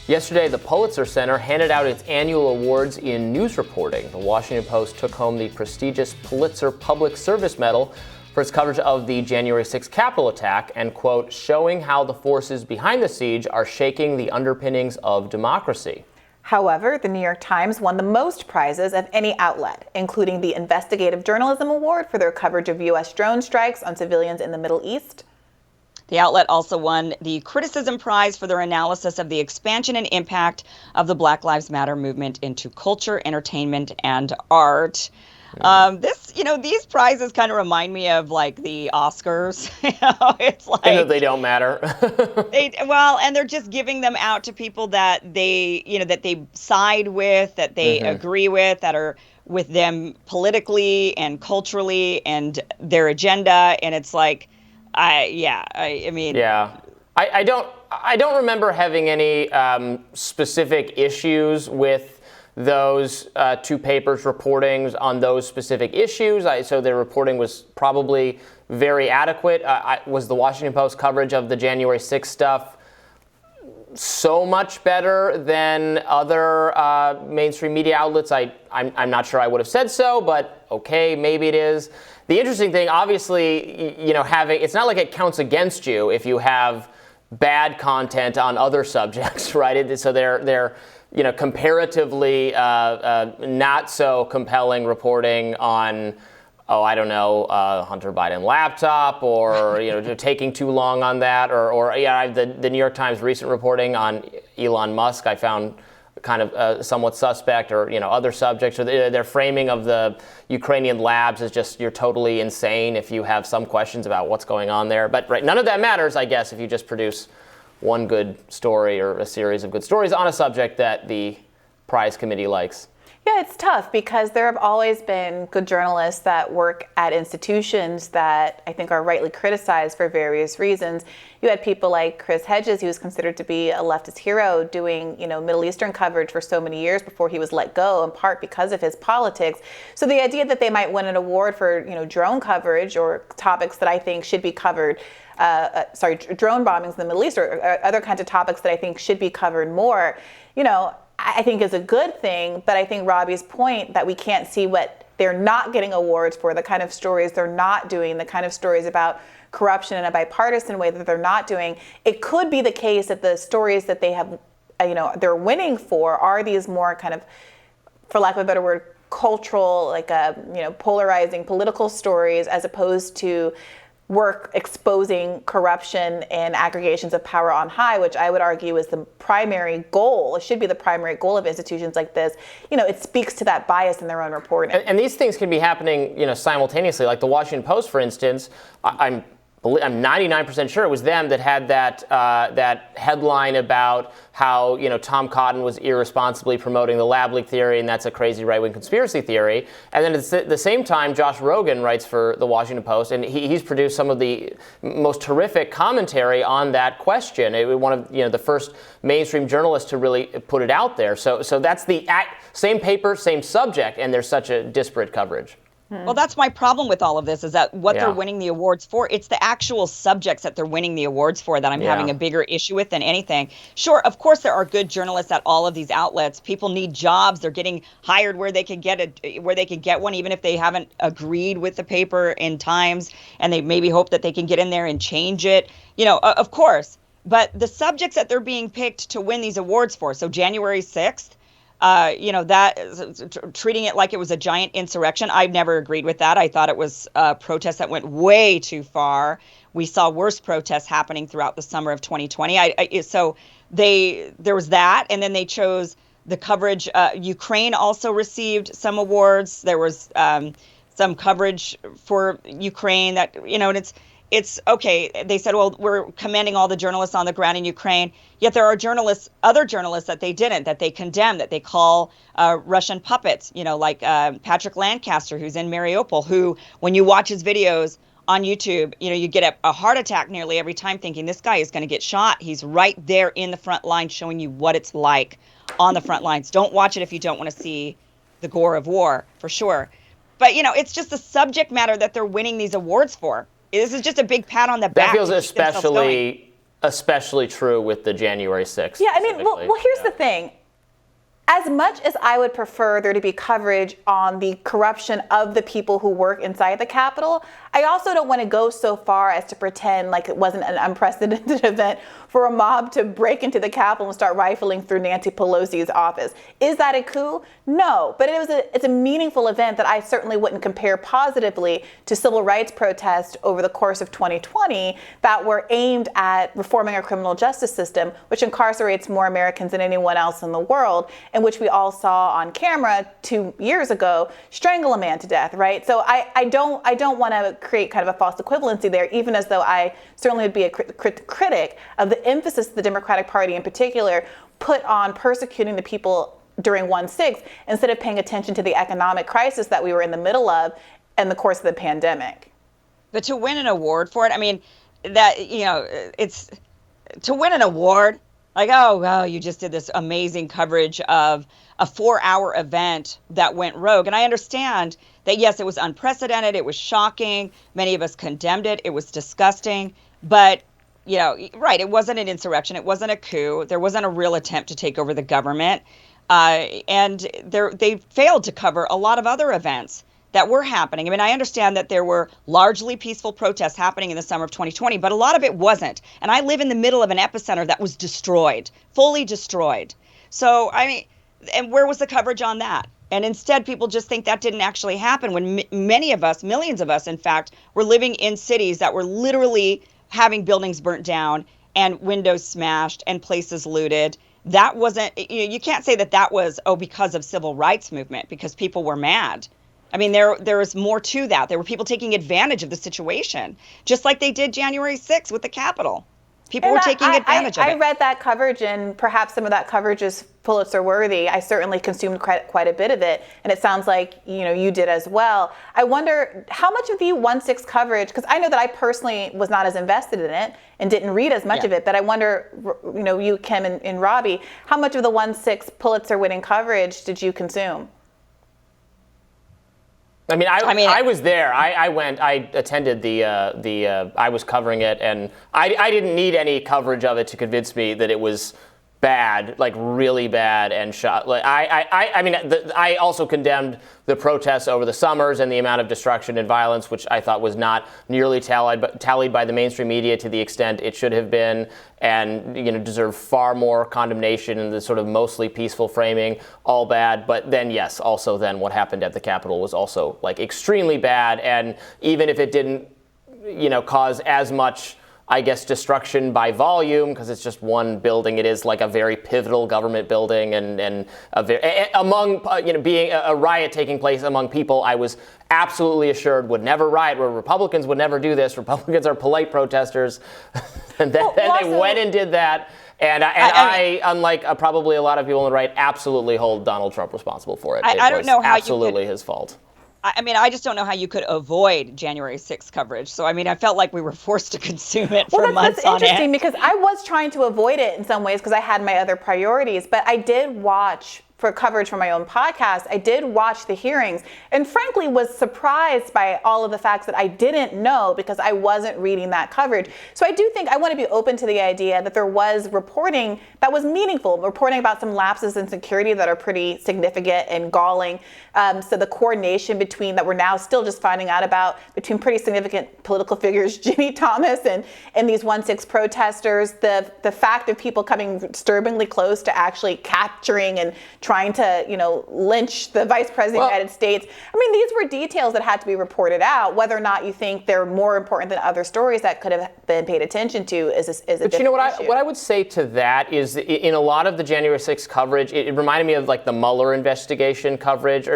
Yesterday, the Pulitzer Center handed out its annual awards in news reporting. The Washington Post took home the prestigious Pulitzer Public Service Medal for its coverage of the January 6th Capitol attack and, quote, showing how the forces behind the siege are shaking the underpinnings of democracy. However, the New York Times won the most prizes of any outlet, including the Investigative Journalism Award for their coverage of U.S. drone strikes on civilians in the Middle East. The outlet also won the Criticism Prize for their analysis of the expansion and impact of the Black Lives Matter movement into culture, entertainment, and art. These prizes kind of remind me of like the Oscars. It's like they don't matter. And they're just giving them out to people that they side with, that they agree with, that are with them politically and culturally and their agenda. And it's like, I don't remember having any specific issues with those two papers' reportings on those specific issues. So their reporting was probably very adequate. Was the Washington Post coverage of the January 6th stuff so much better than other mainstream media outlets? I'm not sure I would have said so, but okay, maybe it is. The interesting thing, obviously, it's not like it counts against you if you have bad content on other subjects, right? So they're comparatively not so compelling reporting on, Hunter Biden laptop, or taking too long on that, or the New York Times recent reporting on Elon Musk I found kind of somewhat suspect, or other subjects, or their framing of the Ukrainian labs is just, you're totally insane if you have some questions about what's going on there. But none of that matters, I guess, if you just produce one good story or a series of good stories on a subject that the prize committee likes. Yeah, it's tough because there have always been good journalists that work at institutions that I think are rightly criticized for various reasons. You had people like Chris Hedges, who was considered to be a leftist hero, doing Middle Eastern coverage for so many years before he was let go, in part because of his politics. So the idea that they might win an award for drone coverage or topics that I think should be covered, drone bombings in the Middle East, or other kinds of topics that I think should be covered more, I think is a good thing. But I think Robby's point that we can't see what they're not getting awards for, the kind of stories they're not doing, the kind of stories about corruption in a bipartisan way that they're not doing. It could be the case that the stories that they have, they're winning for are these more kind of, for lack of a better word, cultural, like polarizing political stories, as opposed to work exposing corruption and aggregations of power on high, which I would argue is the primary goal. It should be the primary goal of institutions like this. It speaks to that bias in their own reporting. And these things can be happening, simultaneously. Like the Washington Post, for instance, I'm 99% sure it was them that had that headline about how Tom Cotton was irresponsibly promoting the lab leak theory, and that's a crazy right-wing conspiracy theory. And then at the same time, Josh Rogan writes for the Washington Post, and he's produced some of the most terrific commentary on that question. One of the first mainstream journalists to really put it out there. So that's the same paper, same subject, and there's such a disparate coverage. Well, that's my problem with all of this, is that what they're winning the awards for, it's the actual subjects that they're winning the awards for that I'm having a bigger issue with than anything. Sure, of course, there are good journalists at all of these outlets. People need jobs. They're getting hired where they can get one, even if they haven't agreed with the paper in times, and they maybe hope that they can get in there and change it. Of course. But the subjects that they're being picked to win these awards for, so January 6th, treating it like it was a giant insurrection. I've never agreed with that. I thought it was a protest that went way too far. We saw worse protests happening throughout the summer of 2020. So there was that, and then they chose the coverage. Ukraine also received some awards. There was some coverage for Ukraine that, and it's okay. They said, well, we're commending all the journalists on the ground in Ukraine. Yet there are other journalists that they didn't, that they condemn, that they call Russian puppets, like Patrick Lancaster, who's in Mariupol, who, when you watch his videos on YouTube, you get a heart attack nearly every time, thinking this guy is going to get shot. He's right there in the front line showing you what it's like on the front lines. Don't watch it if you don't want to see the gore of war, for sure. But, it's just the subject matter that they're winning these awards for. This is just a big pat on the back. That feels especially true with the January 6th. Yeah, I mean, well here's the thing. As much as I would prefer there to be coverage on the corruption of the people who work inside the Capitol, I also don't want to go so far as to pretend like it wasn't an unprecedented event for a mob to break into the Capitol and start rifling through Nancy Pelosi's office. Is that a coup? No, but it's a meaningful event that I certainly wouldn't compare positively to civil rights protests over the course of 2020 that were aimed at reforming our criminal justice system, which incarcerates more Americans than anyone else in the world, and which we all saw on camera 2 years ago strangle a man to death, right? So I don't want to create kind of a false equivalency there, even as though I certainly would be a critic of the emphasis the Democratic Party in particular put on persecuting the people during 1/6 instead of paying attention to the economic crisis that we were in the middle of in the course of the pandemic. But to win an award for it, I mean, that, you know, it's to win an award, like, oh, well, you just did this amazing coverage of a 4-hour event that went rogue. And I understand that, yes, it was unprecedented. It was shocking. Many of us condemned it. It was disgusting. But, you know, right, it wasn't an insurrection. It wasn't a coup. There wasn't a real attempt to take over the government. And they failed to cover a lot of other events that were happening. I mean, I understand that there were largely peaceful protests happening in the summer of 2020, but a lot of it wasn't. And I live in the middle of an epicenter that was destroyed, fully destroyed. So, I mean, and where was the coverage on that? And instead, people just think that didn't actually happen when many of us, millions of us, in fact, were living in cities that were literally having buildings burnt down and windows smashed and places looted. That wasn't, you can't say that that was, because of civil rights movement, because people were mad. I mean, there was more to that. There were people taking advantage of the situation, just like they did January 6th with the Capitol. People were taking advantage of it. I read that coverage, and perhaps some of that coverage is Pulitzer worthy. I certainly consumed quite a bit of it, and it sounds like you did as well. I wonder how much of the 1/6 coverage, because I know that I personally was not as invested in it and didn't read as much of it, but I wonder, you, Kim, and Robby, how much of the 1/6 Pulitzer winning coverage did you consume? I mean, I was there. I went. I attended I was covering it, and I didn't need any coverage of it to convince me that it was bad, like really bad and shot. Like I also condemned the protests over the summers and the amount of destruction and violence, which I thought was not nearly tallied by the mainstream media to the extent it should have been, and deserve far more condemnation in the sort of mostly peaceful framing. All bad, but then yes, also then what happened at the Capitol was also like extremely bad, and even if it didn't, cause as much, I guess, destruction by volume, because it's just one building. It is like a very pivotal government building, and being a riot taking place among people I was absolutely assured would never riot, where Republicans would never do this. Republicans are polite protesters. And then they went and did that. And I unlike probably a lot of people on the right, absolutely hold Donald Trump responsible for it. I don't know how absolutely his fault. I mean, I just don't know how you could avoid January 6th coverage. So, I mean, I felt like we were forced to consume it for months on end. That's interesting, because I was trying to avoid it in some ways because I had my other priorities. But I did watch, for coverage for my own podcast, I did watch the hearings, and frankly was surprised by all of the facts that I didn't know because I wasn't reading that coverage. So I do think I want to be open to the idea that there was reporting that was meaningful, reporting about some lapses in security that are pretty significant and galling. So the coordination that we're now still just finding out about between pretty significant political figures, Ginny Thomas and these 1/6 protesters, the fact of people coming disturbingly close to actually capturing and trying to, lynch the vice president of the United States. I mean, these were details that had to be reported out. Whether or not you think they're more important than other stories that could have been paid attention to is a different issue. But what I would say to that is, in a lot of the January 6th coverage, it reminded me of like the Mueller investigation coverage,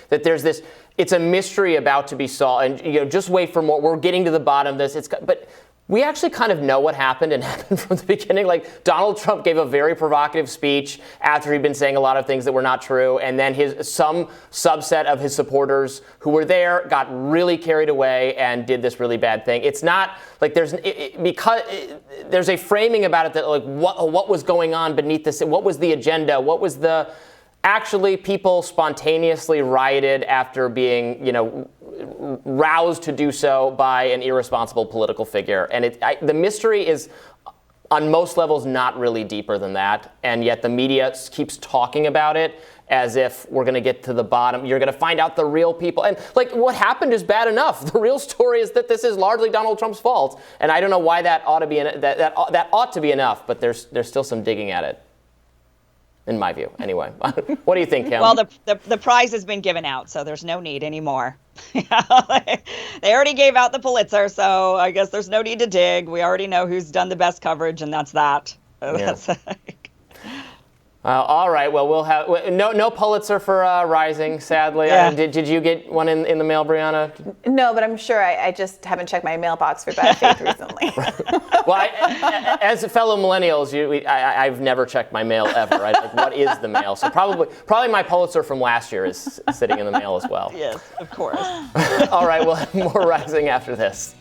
that there's this. It's a mystery about to be solved, and just wait for more. We're getting to the bottom of this. But we actually kind of know what happened, and happened from the beginning. Like, Donald Trump gave a very provocative speech after he'd been saying a lot of things that were not true, and then some subset of his supporters who were there got really carried away and did this really bad thing. It's not like there's a framing about it that like what was going on beneath this, what was the agenda, what was the. Actually, people spontaneously rioted after being, roused to do so by an irresponsible political figure. And the mystery is on most levels not really deeper than that, and yet the media keeps talking about it as if we're going to get to the bottom. You're going to find out the real people. And like, what happened is bad enough. The real story is that this is largely Donald Trump's fault, and I don't know why that ought to be that ought to be enough. But there's still some digging at it, in my view. Anyway, what do you think, Kim? Well, the prize has been given out, so there's no need anymore. They already gave out the Pulitzer, so I guess there's no need to dig. We already know who's done the best coverage, and that's that. Yeah. All right. Well, we'll have no Pulitzer for Rising, sadly. Yeah. Did you get one in the mail, Briahna? No, but I'm sure I just haven't checked my mailbox for bad faith recently. Well, as fellow millennials, I've never checked my mail ever. Right? Like, what is the mail? So probably my Pulitzer from last year is sitting in the mail as well. Yes, of course. All right. We'll have more Rising after this.